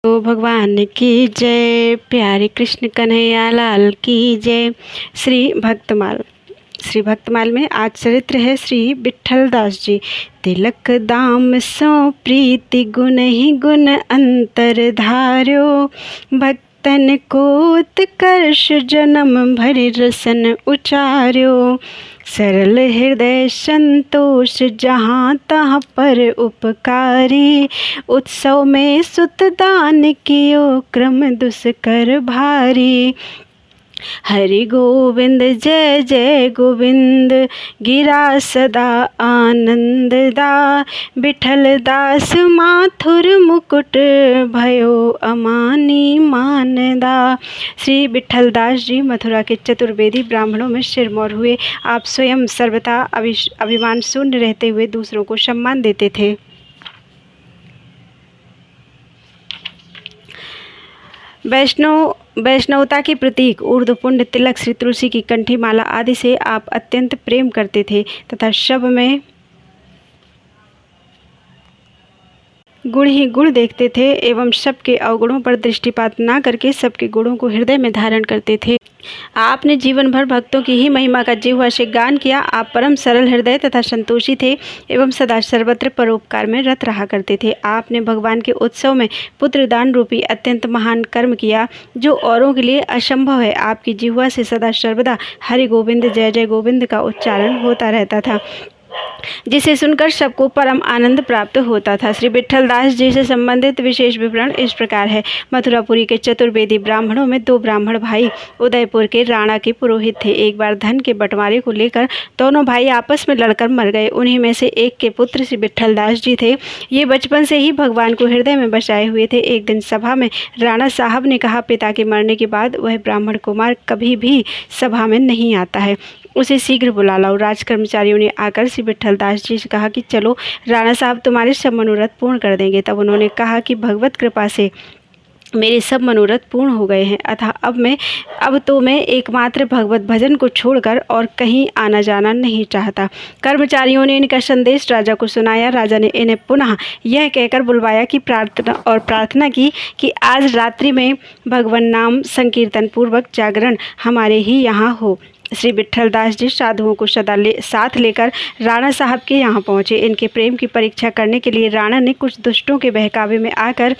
तो भगवान की जय, प्यारे कृष्ण कन्हैया लाल की जय। श्री भक्तमाल में आज चरित्र है श्री विट्ठल दास जी। तिलक दाम सो प्रीति गुण ही गुण अंतर धार्यो, भक्तन को उत्कर्ष जन्म भरि रसन उचार्यो। सरल हृदय संतोष जहाँ तहाँ पर उपकारी, उत्सव में सुत दान कियो क्रम दुष्कर भारी। हरि गोविंद जय जय गोविंद, गिरा सदा आनंद दा। विठल दास माथुर मुकुट भयो अमानी मानदा। श्री विट्ठल दास जी मथुरा के चतुर्वेदी ब्राह्मणों में सिरमौर हुए। आप स्वयं सर्वथा अभिमान शून्य रहते हुए दूसरों को सम्मान देते थे। वैष्णवता के प्रतीक ऊर्ध्वपुंड तिलक, श्री तुलसी की कंठी माला आदि से आप अत्यंत प्रेम करते थे तथा शव में गुण ही गुण देखते थे एवं सबके अवगुणों पर दृष्टिपात न करके सबके गुणों को हृदय में धारण करते थे। आपने जीवन भर भक्तों की ही महिमा का जिह्वा से गान किया। आप परम सरल हृदय तथा संतोषी थे एवं सदा सर्वत्र परोपकार में रत रहा करते थे। आपने भगवान के उत्सव में पुत्रदान रूपी अत्यंत महान कर्म किया जो औरों के लिए असंभव है। आपकी जिह्वा से सदा सर्वदा हरि गोविंद जय जय गोविंद का उच्चारण होता रहता था, जिसे सुनकर सबको परम आनंद प्राप्त होता था। श्री विट्ठल दास जी से संबंधित विशेष विवरण इस प्रकार है। मथुरापुरी के चतुर्वेदी ब्राह्मणों में दो ब्राह्मण भाई उदयपुर के राणा के पुरोहित थे। एक बार धन के बंटवारे को लेकर दोनों भाई आपस में लड़कर मर गए। उन्हीं में से एक के पुत्र श्री विट्ठल दास जी थे। ये बचपन से ही भगवान को हृदय में बसाए हुए थे। एक दिन सभा में राणा साहब ने कहा, पिता के मरने के बाद वह ब्राह्मण कुमार कभी भी सभा में नहीं आता है, उसे शीघ्र बुला लाओ। राज कर्मचारियों ने आकर श्री विट्ठल दास जी से कहा कि चलो, राणा साहब तुम्हारे सब मनोरथ पूर्ण कर देंगे। तब उन्होंने कहा कि भगवत कृपा से मेरे सब मनोरथ पूर्ण हो गए हैं, अतः अब तो मैं एकमात्र भगवत भजन को छोड़कर और कहीं आना जाना नहीं चाहता। कर्मचारियों ने इनका संदेश राजा को सुनाया। राजा ने इन्हें पुनः यह कहकर बुलवाया कि प्रार्थना की कि आज रात्रि में भगवान नाम संकीर्तन पूर्वक जागरण हमारे ही यहाँ हो। श्री विट्ठल दास जी साधुओं को साथ लेकर राणा साहब के यहाँ पहुँचे। इनके प्रेम की परीक्षा करने के लिए राणा ने कुछ दुष्टों के बहकावे में आकर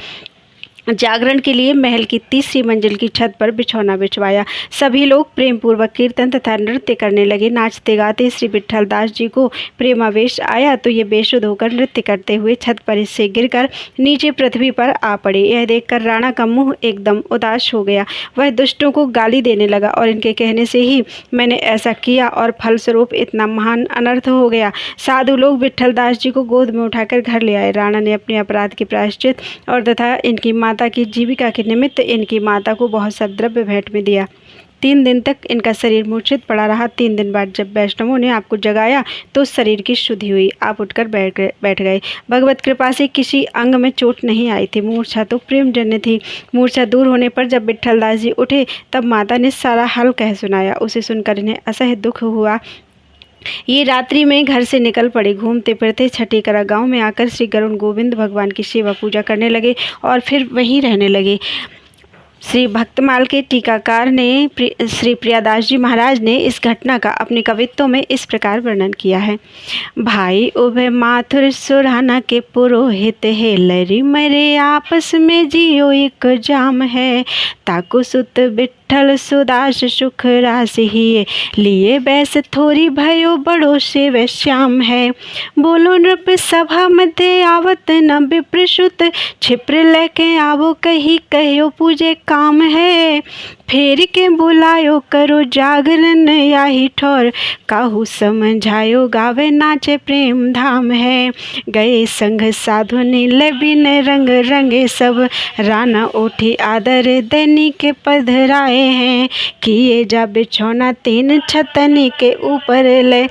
जागरण के लिए महल की तीसरी मंजिल की छत पर बिछौना बिछवाया। सभी लोग प्रेम पूर्वक कीर्तन तथा नृत्य करने लगे। नाचते गाते श्री विट्ठल दास जी को प्रेमावेश आया तो ये बेसुध होकर नृत्य करते हुए छत पर से गिरकर नीचे पृथ्वी पर आ पड़े। यह देखकर राणा का मुंह एकदम उदास हो गया। वह दुष्टों को गाली देने लगा और इनके कहने से ही मैंने ऐसा किया और फलस्वरूप इतना महान अनर्थ हो गया। साधु लोग विट्ठल दास जी को गोद में उठाकर घर ले आए। राणा ने अपने अपराध के प्रायश्चित और तथा इनकी माता की जीविका के निमित्त इनकी माता को बहुत सा द्रव्य भेंट में दिया। 3 दिन तक इनका शरीर मूर्छित पड़ा रहा। 3 दिन बाद जब वैष्णवों ने आपको जगाया तो शरीर की शुद्धि हुई। आप उठकर बैठ गए। भगवत कृपा से किसी अंग में चोट नहीं आई थी। मूर्छा तो प्रेमजन्य थी। मूर्छा दूर होने पर जब विट्ठल दास जी उठे तब माता ने सारा हाल कह सुनाया। उसे सुनकर इन्हें असह्य दुख हुआ। ये रात्रि में घर से निकल पड़े। घूमते फिरते छठीकरा गांव में आकर श्री गरुण गोविंद भगवान की सेवा पूजा करने लगे और फिर वहीं रहने लगे। श्री भक्तमाल के टीकाकार ने श्री प्रियादास जी महाराज ने इस घटना का अपने कवित्तों में इस प्रकार वर्णन किया है। भाई उभय माथुर सुराना के पुरोहित है, लरी मरे आपस में जियो एक जाम है। ताको सुत विट्ठल सुदास सुख राशि ही, लिए बैस थोड़ी भयो बड़ो से वह श्याम है। बोलो नृप सभा मध्य आवत न विप्रसुत, छिप्र लेके आवो कही कहो पूजे काम है। फेर के बुलायो करो जागरण याही ठौर, काहू समझायो गावे नाचे प्रेम धाम है। गए संग साधु नील बिन रंग रंगे सब, राना उठी आदर दैनी के पधराए हैं। किए जा बिछौना 3 छतनी के ऊपर ले,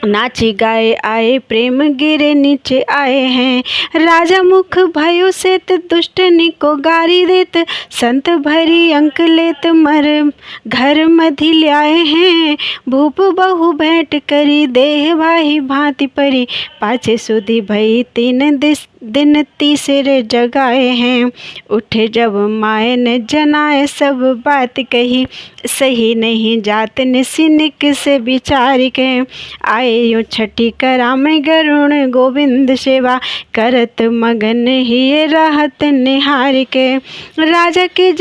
नाची गाए आए प्रेम गिरे नीचे आए हैं। राजा मुख भयो सेत दुष्टनी को गारी देत, संत भरी अंक लेत मर घर मधि ल्याए हैं। भूप बहु भेंट करी देह भाई भांति परी, पाछे सुधी भई 3 दिन तीसरे जगाए हैं। उठे जब माए ने जनाए सब बात कही, सही नहीं जात निसिनिक से विचार के। आए यूँ छठी करा में गरुण गोविंद सेवा, करत मगन ही रहत निहार के। राजा के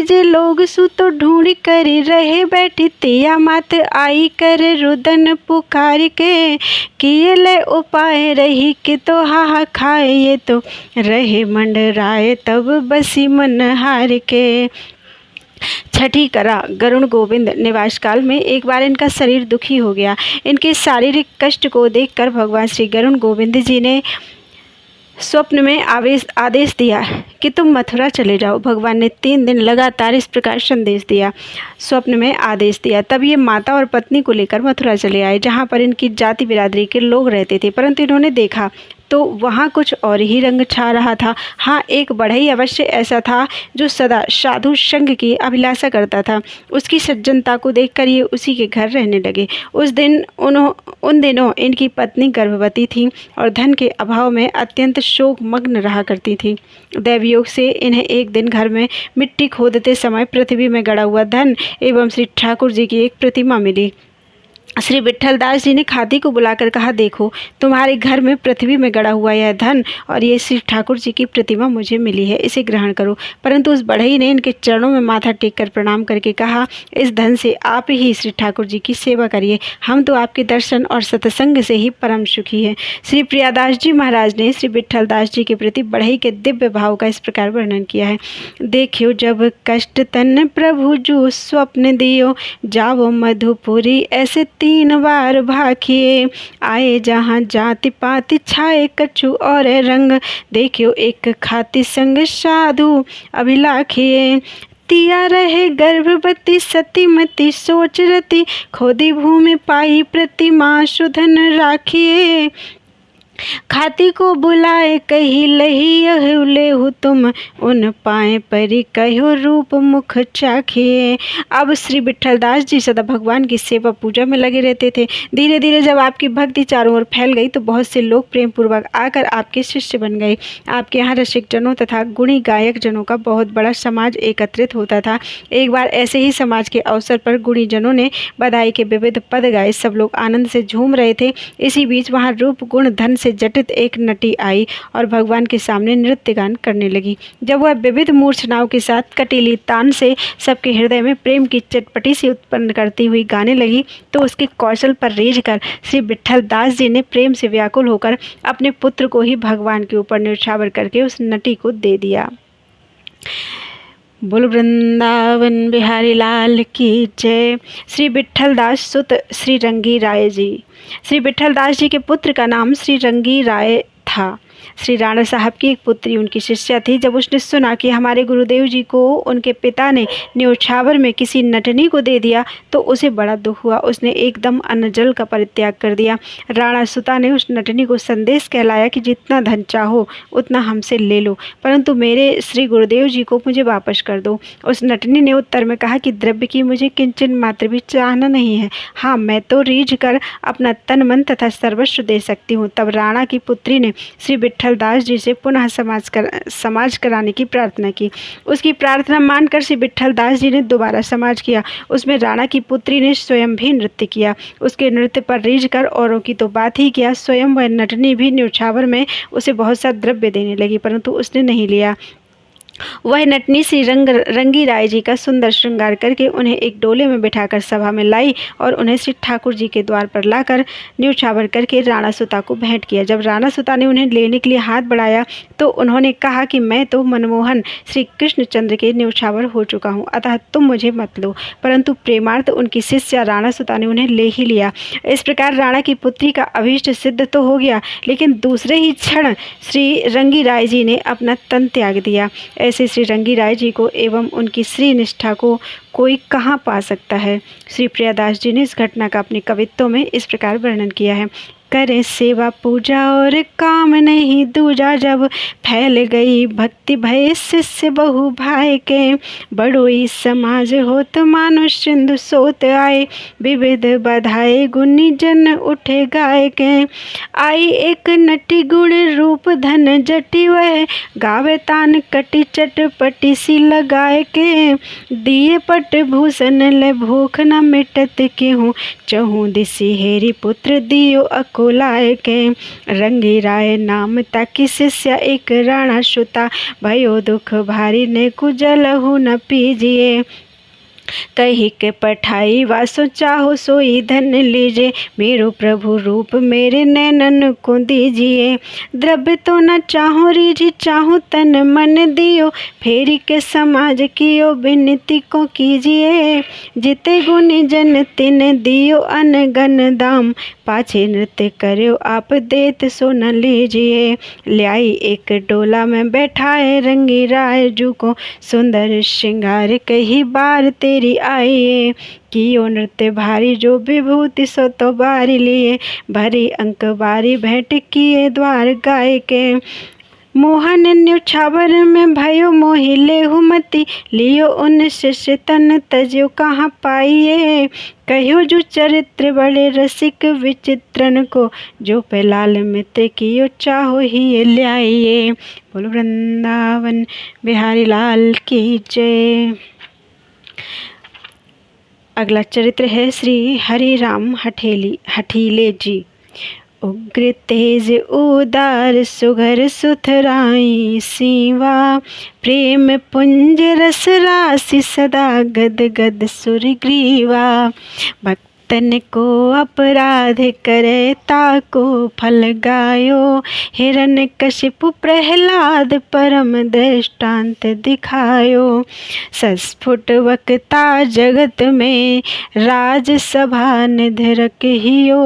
जे लोग सु तो ढूंढ कर रहे बैठी, तिया मात आई कर रुदन पुकार के। किए ले उपाय रही कि तो हाहा खाए, ये तो रहे मंडराए तब बसी मन हार के। छठी करा गरुण गोविंद निवास काल में एक बार इनका शरीर दुखी हो गया। इनके शारीरिक कष्ट को देखकर भगवान श्री गरुण गोविंद जी ने स्वप्न में आदेश दिया कि तुम मथुरा चले जाओ। भगवान ने 3 दिन लगातार इस प्रकार संदेश दिया, स्वप्न में आदेश दिया। तब ये माता और पत्नी को लेकर मथुरा चले आए, जहाँ पर इनकी जाति बिरादरी के लोग रहते थे। परंतु इन्होंने देखा तो वहाँ कुछ और ही रंग छा रहा था। हाँ, एक बढ़ई अवश्य ऐसा था जो सदा साधु संग की अभिलाषा करता था। उसकी सज्जनता को देखकर ये उसी के घर रहने लगे। उन दिनों इनकी पत्नी गर्भवती थी और धन के अभाव में अत्यंत शोक मग्न रहा करती थी। दैवयोग से इन्हें एक दिन घर में मिट्टी खोदते समय पृथ्वी में गड़ा हुआ धन एवं श्री ठाकुर जी की एक प्रतिमा मिली। श्री विट्ठल दास जी ने खादी को बुलाकर कहा, देखो तुम्हारे घर में पृथ्वी में गड़ा हुआ यह धन और ये श्री ठाकुर जी की प्रतिमा मुझे मिली है, इसे ग्रहण करो। परंतु उस बढ़ई ने इनके चरणों में माथा टेक कर प्रणाम करके कहा, इस धन से आप ही श्री ठाकुर जी की सेवा करिए, हम तो आपके दर्शन और सत्संग से ही परम सुखी हैं। श्री प्रियादास जी महाराज ने श्री विट्ठल दास जी के प्रति बढ़ई के दिव्य भाव का इस प्रकार वर्णन किया है। देखियो जब कष्ट तन प्रभु जो स्वप्न दियो, जावो मधुपुरी ऐसे 3 बार भाखिए। आए जहाँ जाति पाति छाए कछु और रंग, देखियो एक खाती संग साधु अभिलाखिए। तिया रहे गर्भवती सतीमती सोच रती, खोदी भूमि पाई प्रतिमा सुधन राखिए। खाती को बुलाए कही लही लेहु तुम, उन पाए परी कहो रूप मुख चाखिए। अब श्री विट्ठल दास जी सदा भगवान की सेवा पूजा में लगे रहते थे। धीरे धीरे जब आपकी भक्ति चारों ओर फैल गई तो बहुत से लोग प्रेम पूर्वक आकर आपके शिष्य बन गए। आपके यहाँ रसिक जनों तथा गुणी गायक जनों का बहुत बड़ा समाज एकत्रित होता था। एक बार ऐसे ही समाज के अवसर पर गुणी जनों ने बधाई के विविध पद गाए। सब लोग आनंद से झूम रहे थे। इसी बीच वहाँ रूप गुण धन से जटित एक नटी आई और भगवान के सामने नृत्य गान करने लगी। जब वह विविध मूर्छनाओं के साथ कटीली तान से सबके हृदय में प्रेम की चटपटी सी उत्पन्न करती हुई गाने लगी तो उसके कौशल पर रीझ कर श्री विट्ठल दास जी ने प्रेम से व्याकुल होकर अपने पुत्र को ही भगवान के ऊपर न्यौछावर करके उस नटी को दे दिया। बोल वृंदावन बिहारी लाल की जय। श्री विट्ठल दास सुत श्री रंगी राय जी। श्री विट्ठल दास जी के पुत्र का नाम श्री रंगी राय था। श्री राणा साहब की एक पुत्री उनकी शिष्या थी। जब उसने सुना कि हमारे गुरुदेव जी को उनके पिता ने न्यौछावर में किसी नटनी को दे दिया तो उसे बड़ा दुख हुआ। उसने एकदम अन्न जल का परित्याग कर दिया। राणा सुता ने उस नटनी को संदेश कहलाया कि जितना धन चाहो उतना हमसे ले लो, परंतु मेरे श्री गुरुदेव जी को मुझे वापस कर दो। उस नटनी ने उत्तर में कहा कि द्रव्य की मुझे किंचन मात्र भी चाहना नहीं है। हाँ, मैं तो रीझ कर अपना तन मन तथा सर्वस्व दे सकती हूँ। तब राणा की पुत्री ने श्री विट्ठल दास जी से पुनः समाज कराने की प्रार्थना की। उसकी प्रार्थना मानकर श्री विट्ठल दास जी ने दोबारा समाज किया। उसमें राणा की पुत्री ने स्वयं भी नृत्य किया। उसके नृत्य पर रीझ कर औरों की तो बात ही किया, स्वयं वह नटनी भी न्यौछावर में उसे बहुत सा द्रव्य देने लगी, परंतु उसने नहीं लिया। वह नटनी श्री रंगी राय जी का सुंदर श्रृंगार करके उन्हें एक डोले में बिठाकर सभा में लाई और उन्हें श्री ठाकुर जी के द्वार पर लाकर न्यौछावर करके राणा सुता को भेंट किया। जब राणा सुता ने उन्हें लेने के लिए हाथ बढ़ाया तो उन्होंने कहा कि मैं तो मनमोहन श्री कृष्णचंद्र के न्यौछावर हो चुका हूँ, अतः तुम मुझे मत लो। परंतु प्रेमार्थ उनकी शिष्या राणा सुता ने उन्हें ले ही लिया। इस प्रकार राणा की पुत्री का अभीष्ट सिद्ध तो हो गया, लेकिन दूसरे ही क्षण श्री रंगी राय जी ने अपना तन त्याग दिया। ऐसे श्री रंगी राय जी को एवं उनकी श्री निष्ठा को कोई कहाँ पा सकता है। श्री प्रियादास जी ने इस घटना का अपने कवित्तों में इस प्रकार वर्णन किया है। करे सेवा पूजा और काम नहीं दूजा। जब फैल गई भक्ति भय शिष्य बहु भाई के, बड़ोई समाज होत मानो सिंधु सोत आए। विविध बधाई गुनी जन उठे गाय के, आई एक नटी गुण रूप धन जटी वह, गावे तान कटी चटपटी सी लगाए के। दिए पट भूषण ले भूख न मिटत केहूँ, चहूँ दिसी हेरी पुत्र दियो अकोलाए के। रंगी राय नाम ताकि शिष्य एक राणा सुता, भयो दुख भारी ने कुजलहु न पीजिए। कही के पठाई वासो चाहो सोई धन लीजिए, मेरो प्रभु रूप मेरे नैनन को दीजिए। द्रव्य तो न चाहो रीझी चाहो तन मन दियो, फेरी के समाज कियो विनती को कीजिए। जिते गुनी जन तिन दियो अनगन दाम, पाछे नृत्य करो आप देत सो न लीजिए। ल्याई एक डोला में बैठाए रंगी राय जू को, सुंदर श्रृंगार कही बार तेरी आइए। कियो नृत्य भारी जो विभूति सो तो बारी लिए, भरी अंक बारी भेंट किए द्वार गाय के। मोहन न्योछावर में भयो मोहि लेहु मति, लियो उन शिष्य तन तजो कहाँ पाइए। कहो जो चरित्र बड़े रसिक विचित्रन को, जो पे लाल मित्र कियो चाहो ही ल्याइए। बोलो वृंदावन बिहारी लाल की जय। अगला चरित्र है श्री हरिराम हठीले जी। उग्र तेज उदार सुघर सुथराई सीवा, प्रेम पुंज रस राशि सदा गद गद सुरग्रीवा। भक्तन को अपराध करे ताको फल गायो, हिरण्यकशिपु प्रहलाद परम दृष्टांत दिखायो। सस्फुट वक्ता जगत में राजसभा निधि रखियो,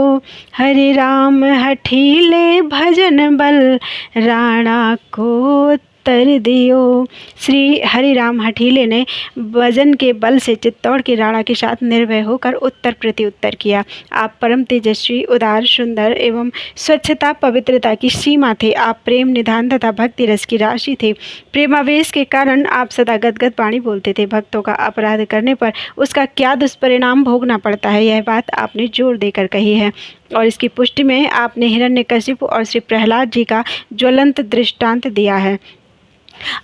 हरि राम हठीले भजन बल राणा को उत्तर दियो। श्री हरिराम हठीले ने भजन के बल से चित्तौड़ के राणा के साथ निर्भय होकर उत्तर प्रति उत्तर किया। आप परम तेजस्वी उदार सुंदर एवं स्वच्छता पवित्रता की सीमा थे। आप प्रेम निधान तथा भक्ति रस की राशि थे। प्रेमावेश के कारण आप सदा गदगद वाणी बोलते थे। भक्तों का अपराध करने पर उसका क्या दुष्परिणाम भोगना पड़ता है, यह बात आपने जोर देकर कही है। और इसकी पुष्टि में आपने हिरण्यकशिपु और श्री प्रहलाद जी का ज्वलंत दृष्टांत दिया है।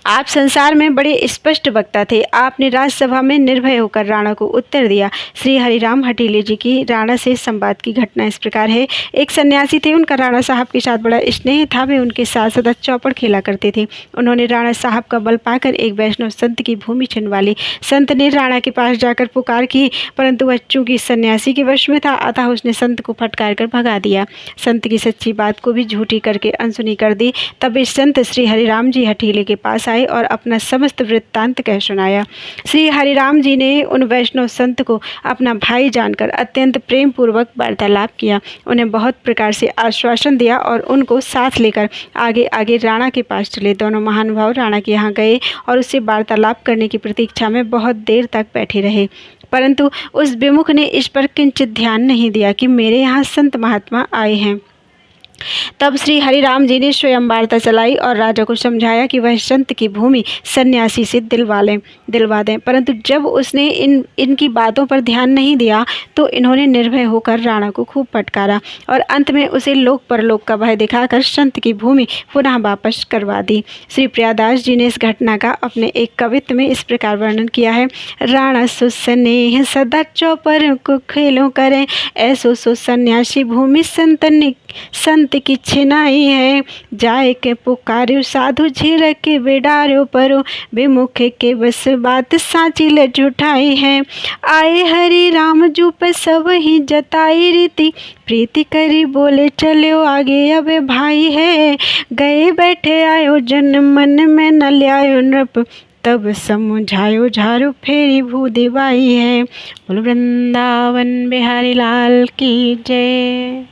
आप संसार में बड़े स्पष्ट वक्ता थे। आपने राज्यसभा में निर्भय होकर राणा को उत्तर दिया। श्री हरिराम हठीले जी की राणा से संवाद की घटना इस प्रकार है। एक सन्यासी थे, उनका राणा साहब के साथ बड़ा स्नेह था। वे उनके साथ सदा चौपड़ खेला करते थे। उन्होंने राणा साहब का बल पाकर एक वैष्णव संत की भूमि छिनवा ली। संत ने राणा के पास जाकर पुकार की, परंतु वह चूंकि सन्यासी के वश में था, अतः उसने संत को फटकार कर भगा दिया। संत की सच्ची बात को भी झूठी करके अनसुनी कर दी। तब इस संत श्री हरिराम जी हठीले के पास आए और अपना समस्त वृत्तांत कह सुनाया। श्री हरिराम जी ने उन वैष्णव संत को अपना भाई जानकर अत्यंत प्रेम पूर्वक वार्तालाप किया। उन्हें बहुत प्रकार से आश्वासन दिया और उनको साथ लेकर आगे आगे राणा के पास चले। दोनों महानुभाव राणा के यहाँ गए और उससे वार्तालाप करने की प्रतीक्षा में बहुत देर तक बैठे रहे, परंतु उस विमुख ने इस पर किंचित ध्यान नहीं दिया कि मेरे यहाँ संत महात्मा आए हैं। तब श्री हरिराम जी ने स्वयं वार्ता चलाई और राजा को समझाया कि वह संत की भूमि सन्यासी से दिलवा दें, परंतु जब उसने इनकी बातों पर ध्यान नहीं दिया तो इन्होंने निर्भय होकर राणा को खूब फटकारा और अंत में उसे लोक परलोक का भय दिखाकर संत की भूमि पुनः वापस करवा दी। श्री प्रियादास जी ने इस घटना का अपने एक कवित्त में इस प्रकार वर्णन किया है। राणा सुस्नेह सदा चौपर को खेलों करें, ऐसो सो सन्यासी भूमि संत की छिनाई है। जाए के पुकार्यो साधु झिर के बिडार्यो परो, विमुख के बस बात साची ले झुठाई है। आए हरि राम जू पे सब ही जताई रीति, प्रीति करी बोले चलो आगे अब भाई है। गए बैठे आयो जन मन में न ल्यायो नृप, तब समझायो झारू फेरी भू दिवाई है। बोलो वृंदावन बिहारी लाल की जय।